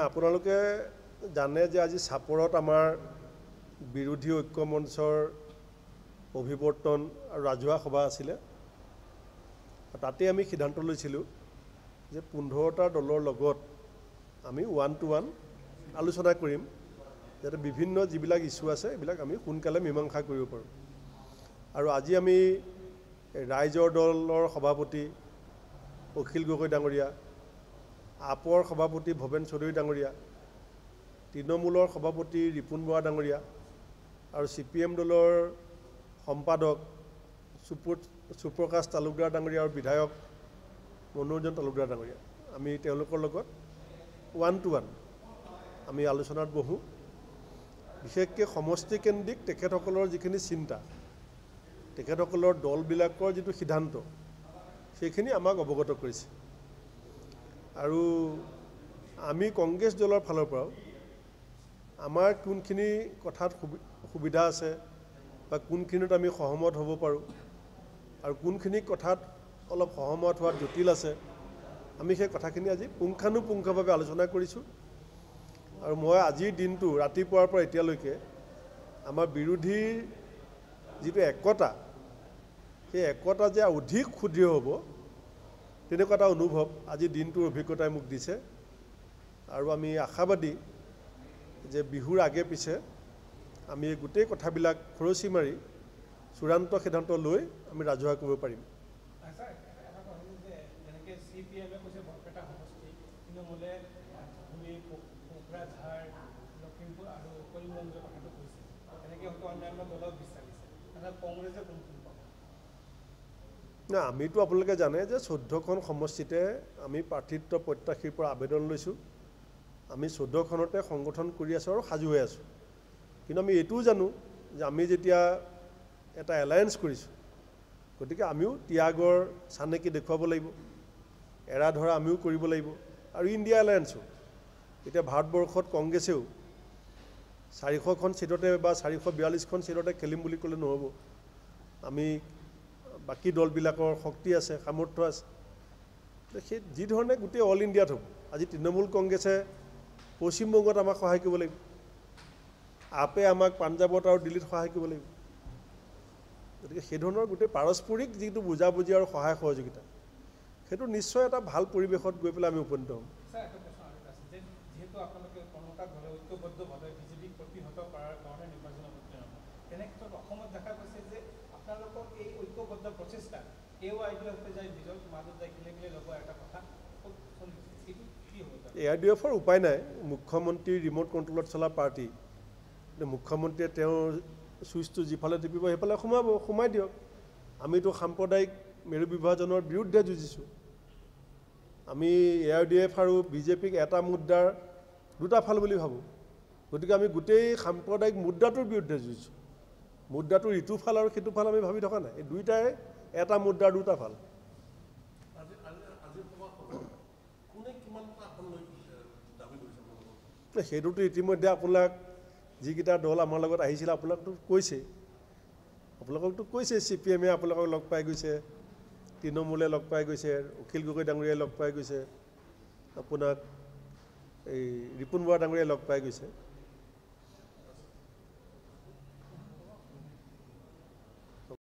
আপোনালোকে জানে যে আজি চাপৰত আমাৰ বিৰোধী ঐক্য মঞ্চৰ অভিৱৰ্তন আৰু ৰাজহুৱা সভা আছিলে। তাতে আমি সিদ্ধান্ত লৈছিলোঁ যে 15টা দলৰ লগত আমি 1-to-1 আলোচনা কৰিম, যাতে বিভিন্ন যিবিলাক ইছ্যু আছে এইবিলাক আমি সোনকালে মীমাংসা কৰিব পাৰোঁ। আৰু আজি আমি ৰাইজৰ দলৰ সভাপতি অখিল গগৈ ডাঙৰীয়া, আপৰ সভাপতি ভৱেন চৌধুৰী ডাঙৰীয়া, তৃণমূলৰ সভাপতি ৰিপুণ বৰা ডাঙৰীয়া আৰু CPM দলৰ সম্পাদক সুপ্ৰকাশ তালুকদাৰ ডাঙৰীয়া আৰু বিধায়ক মনোৰঞ্জন তালুকদাৰ ডাঙৰীয়া, আমি তেওঁলোকৰ লগত 1-to-1 আমি আলোচনাত বহোঁ। বিশেষকৈ সমষ্টিকেন্দ্ৰিক তেখেতসকলৰ যিখিনি চিন্তা, তেখেতসকলৰ দলবিলাকৰ যিটো সিদ্ধান্ত, সেইখিনি আমাক অৱগত কৰিছে। আৰু আমি কংগ্ৰেছ দলৰ ফালৰ পৰাও আমাৰ কোনখিনি কথাত সুবিধা আছে বা কোনখিনিত আমি সহমত হ'ব পাৰোঁ আৰু কোনখিনি কথাত অলপ সহমত হোৱাত জটিল আছে, আমি সেই কথাখিনি আজি পুংখানুপুংখভাৱে আলোচনা কৰিছোঁ। আৰু মই আজিৰ দিনটো ৰাতিপুৱাৰ পৰা এতিয়ালৈকে আমাৰ বিৰোধীৰ যিটো একতা, সেই একতা যে অধিক সুদৃঢ় হ'ব তেনেকুৱা এটা অনুভৱ আজি দিনটোৰ অভিজ্ঞতাই মোক দিছে। আৰু আমি আশাবাদী যে বিহুৰ আগে পিছে আমি এই গোটেই কথাবিলাক খৰচি মাৰি চূড়ান্ত সিদ্ধান্ত লৈ আমি ৰাজহুৱা কৰিব পাৰিম। না, আমিতো আপোনালোকে জানে যে 14খন সমষ্টিতে আমি প্ৰাৰ্থিত্ব প্ৰত্যাশীৰ পৰা আবেদন লৈছোঁ। আমি 14খনতে সংগঠন কৰি আছোঁ আৰু সাজু হৈ আছোঁ। কিন্তু আমি এইটোও জানো যে আমি যেতিয়া এটা এলায়েন্স কৰিছোঁ, গতিকে আমিও ত্যাগৰ চানেকি দেখুৱাব লাগিব, এৰা ধৰা আমিও কৰিব লাগিব। আৰু ইণ্ডিয়া এলায়েন্সো এতিয়া ভাৰতবৰ্ষত কংগ্ৰেছেও 400খন ছিটতে বা 442খন ছিটতে খেলিম বুলি ক'লে নহ'ব। আমি বাকী দলবিলাকৰ শক্তি আছে, সামৰ্থ্য আছে। সেই যি ধৰণে গোটেই অল ইণ্ডিয়াত হ'ব। আজি তৃণমূল কংগ্ৰেছে পশ্চিমবংগত আমাক সহায় কৰিব লাগিব, আপে আমাক পাঞ্জাৱত আৰু দিল্লীত সহায় কৰিব লাগিব। গতিকে সেই ধৰণৰ গোটেই পাৰস্পৰিক যিটো বুজাবুজি আৰু সহায় সহযোগিতা, সেইটো নিশ্চয় এটা ভাল পৰিৱেশত গৈ পেলাই আমি উপনীত হ'ম। ARDFৰ উপায় নাই, মুখ্যমন্ত্ৰীৰ ৰিম'ট কণ্ট্ৰলত চলা পাৰ্টি। মুখ্যমন্ত্ৰীয়ে তেওঁৰ ছুইচটো যিফালে টিপিব সেইফালে সোমাই দিয়ক। আমিতো সাম্প্ৰদায়িক মেৰু বিভাজনৰ বিৰুদ্ধে যুঁজিছোঁ। আমি ARDF আৰু BJPক এটা মুদ্ৰাৰ দুটা ফাল বুলি ভাবোঁ। গতিকে আমি গোটেই সাম্প্ৰদায়িক মুদ্ৰাটোৰ বিৰুদ্ধে যুঁজিছোঁ। মুদ্ৰাটোৰ ইটো ফাল আৰু সিটো ফাল আমি ভাবি থকা নাই, এই দুইটাই এটা মুদ্ৰাৰ দুটা ফাল। সেইটোতো ইতিমধ্যে আপোনাক যিকেইটা দল আমাৰ লগত আহিছিলে আপোনাকতো কৈছেই, আপোনালোককতো কৈছে। CPM আপোনালোকক লগ পাই গৈছে, তৃণমূলে লগ পাই গৈছে, অখিল গগৈ ডাঙৰীয়াই লগ পাই গৈছে, আপোনাক এই ৰিপুণ বৰা ডাঙৰীয়াই লগ পাই গৈছে।